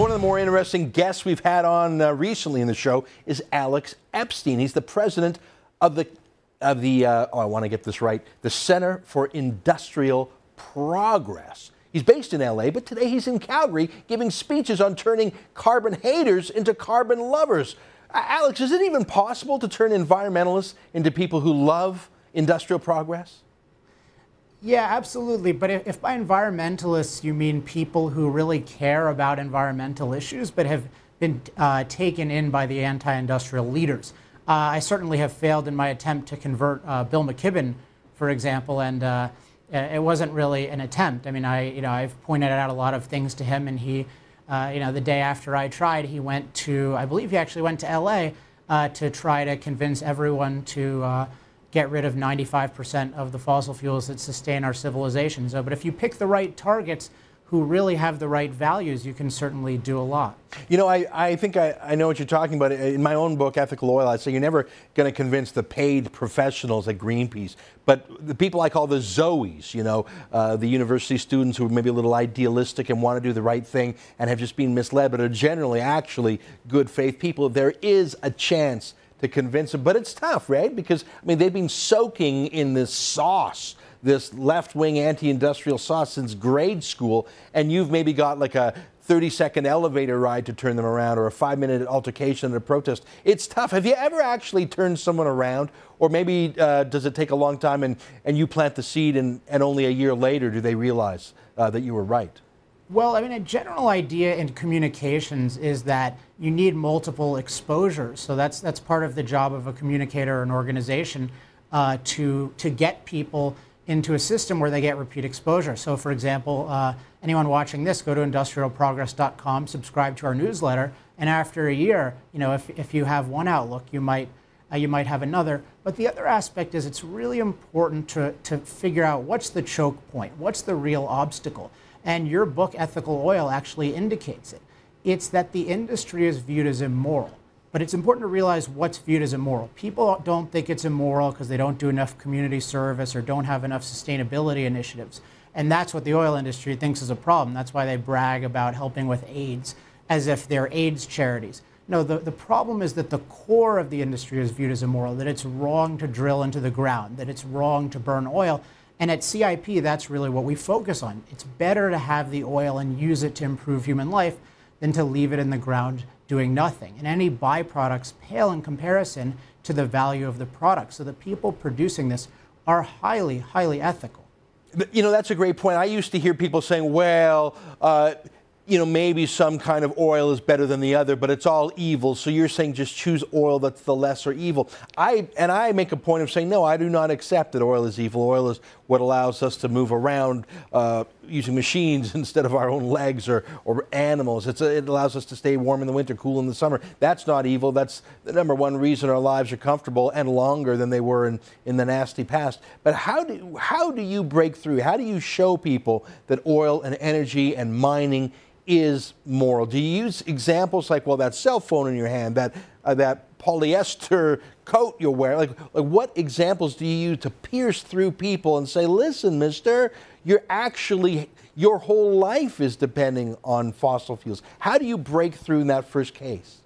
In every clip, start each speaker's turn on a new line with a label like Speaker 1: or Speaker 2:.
Speaker 1: One of the more interesting guests we've had on recently in the show is Epstein. He's the president of the I want to get this right, the Center for Industrial Progress. He's based in LA, but today he's in Calgary giving speeches on turning carbon haters into carbon lovers. Alex, is it even possible to turn environmentalists into people who love industrial progress?
Speaker 2: Yeah, absolutely. But if by environmentalists you mean people who really care about environmental issues but have been taken in by the anti-industrial leaders, I certainly have failed in my attempt to convert Bill McKibben, for example, and it wasn't really an attempt. I mean, I've pointed out a lot of things to him, and he, the day after I tried, he went to, I believe he actually went to LA to try to convince everyone to get rid of 95% of the fossil fuels that sustain our civilization. So, but if you pick the right targets who really have the right values, you can certainly do a lot.
Speaker 1: You know, I think I know what you're talking about. In my own book, Ethical Oil, I say you're never going to convince the paid professionals at Greenpeace, but the people I call the Zoes, you know, the university students who are maybe a little idealistic and want to do the right thing and have just been misled, but are generally actually good faith people, there is a chance to convince them. But it's tough, right? Because, I mean, they've been soaking in this sauce, this left-wing anti-industrial sauce since grade school, and you've maybe got like a 30-second elevator ride to turn them around or a 5-minute altercation at a protest. It's tough. Have you ever actually turned someone around? Or maybe does it take a long time and you plant the seed and only a year later do they realize that you were right?
Speaker 2: Well, I mean, a general idea in communications is that you need multiple exposures. So that's part of the job of a communicator or an organization to get people into a system where they get repeat exposure. So, for example, anyone watching this, go to industrialprogress.com, subscribe to our newsletter, and after a year, you know, if you have one outlook, you might have another. But the other aspect is it's really important to figure out what's the choke point, what's the real obstacle. And your book, Ethical Oil, actually indicates it. It's that the industry is viewed as immoral. But it's important to realize what's viewed as immoral. People don't think it's immoral because they don't do enough community service or don't have enough sustainability initiatives. And that's what the oil industry thinks is a problem. That's why they brag about helping with AIDS as if they're AIDS charities. No, the problem is that the core of the industry is viewed as immoral, that it's wrong to drill into the ground, that it's wrong to burn oil. And at CIP, that's really what we focus on. It's better to have the oil and use it to improve human life than to leave it in the ground doing nothing. And any byproducts pale in comparison to the value of the product. So the people producing this are highly, highly ethical.
Speaker 1: You know, that's a great point. I used to hear people saying, well, you know, maybe some kind of oil is better than the other, but it's all evil. So you're saying just choose oil that's the lesser evil. I make a point of saying, no, I do not accept that oil is evil. Oil is what allows us to move around using machines instead of our own legs or animals. It allows us to stay warm in the winter, cool in the summer. That's not evil. That's the number one reason our lives are comfortable and longer than they were in the nasty past. But how do you break through? How do you show people that oil and energy and mining is moral? Do you use examples like, well, that cell phone in your hand, that polyester coat you're wearing? Like what examples do you use to pierce through people and say, listen, mister, your whole life is depending on fossil fuels? How do you break through in that first case?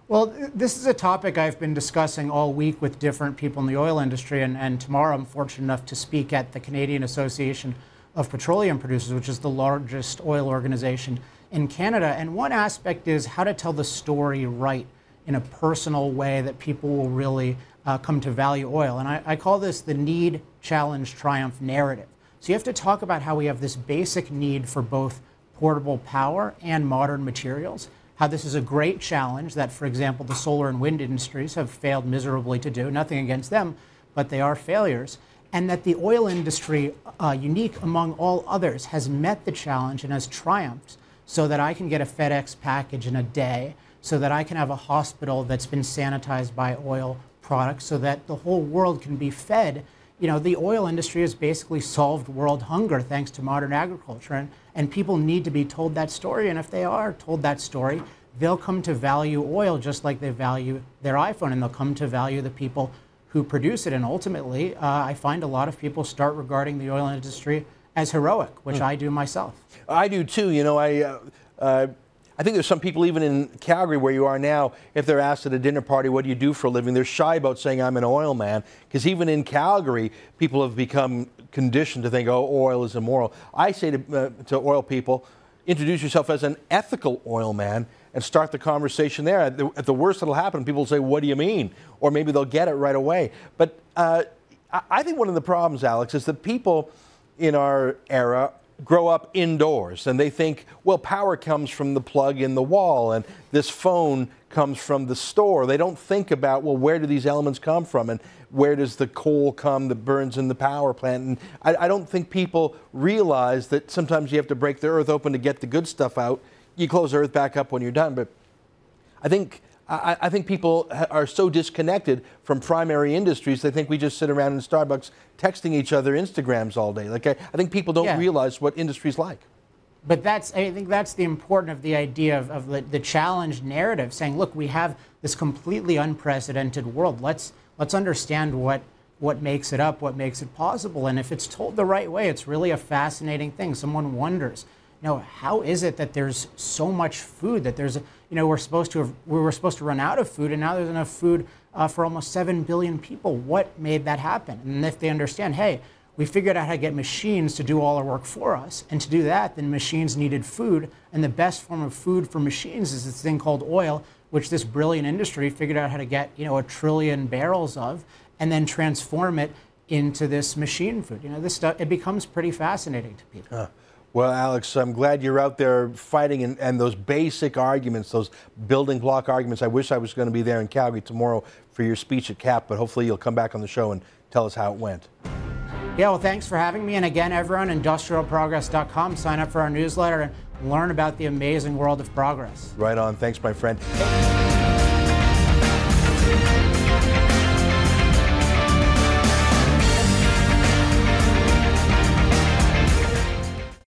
Speaker 2: Well, this is a topic I've been discussing all week with different people in the oil industry, and tomorrow I'm fortunate enough to speak at the Canadian Association of Petroleum Producers, which is the largest oil organization in Canada. And one aspect is how to tell the story right in a personal way that people will really come to value oil. And I call this the need, challenge, triumph narrative. So you have to talk about how we have this basic need for both portable power and modern materials, how this is a great challenge that, for example, the solar and wind industries have failed miserably to do. Nothing against them, but they are failures. And that the oil industry, unique among all others, has met the challenge and has triumphed so that I can get a FedEx package in a day, so that I can have a hospital that's been sanitized by oil products, so that the whole world can be fed. You know, the oil industry has basically solved world hunger thanks to modern agriculture, and people need to be told that story. And if they are told that story, they'll come to value oil just like they value their iPhone, and they'll come to value the people who produce it. And ultimately, I find a lot of people start regarding the oil industry as heroic, which I do myself.
Speaker 1: I do too. You know, I think there's some people even in Calgary where you are now, if they're asked at a dinner party, what do you do for a living, they're shy about saying I'm an oil man, because even in Calgary, people have become conditioned to think, oh, oil is immoral. I say to oil people, introduce yourself as an ethical oil man and start the conversation there. At the worst that'll happen, people will say, what do you mean? Or maybe they'll get it right away. But I think one of the problems, Alex, is that people in our era grow up indoors and they think, well, power comes from the plug in the wall and this phone comes from the store. They don't think about, well, where do these elements come from and where does the coal come that burns in the power plant? And I don't think people realize that sometimes you have to break the earth open to get the good stuff out. You close the earth back up when you're done. But I think people are so disconnected from primary industries, they think we just sit around in Starbucks texting each other Instagrams all day. Like I think people don't realize what industry's like.
Speaker 2: But I think that's the important of the idea of the challenge narrative, saying, look, we have this completely unprecedented world. Let's understand what makes it up, what makes it possible. And if it's told the right way, it's really a fascinating thing. Someone wonders, how is it that there's so much food, that there's, we were supposed to run out of food, and now there's enough food for almost 7 billion people. What made that happen? And if they understand, hey, we figured out how to get machines to do all our work for us, and to do that, then machines needed food, and the best form of food for machines is this thing called oil, which this brilliant industry figured out how to get, 1 trillion barrels of, and then transform it into this machine food. This stuff, it becomes pretty fascinating to people.
Speaker 1: Well, Alex, I'm glad you're out there fighting and those basic arguments, those building block arguments. I wish I was going to be there in Calgary tomorrow for your speech at CAP, but hopefully you'll come back on the show and tell us how it went.
Speaker 2: Yeah, well, thanks for having me. And again, everyone, industrialprogress.com, sign up for our newsletter and learn about the amazing world of progress.
Speaker 1: Right on. Thanks, my friend.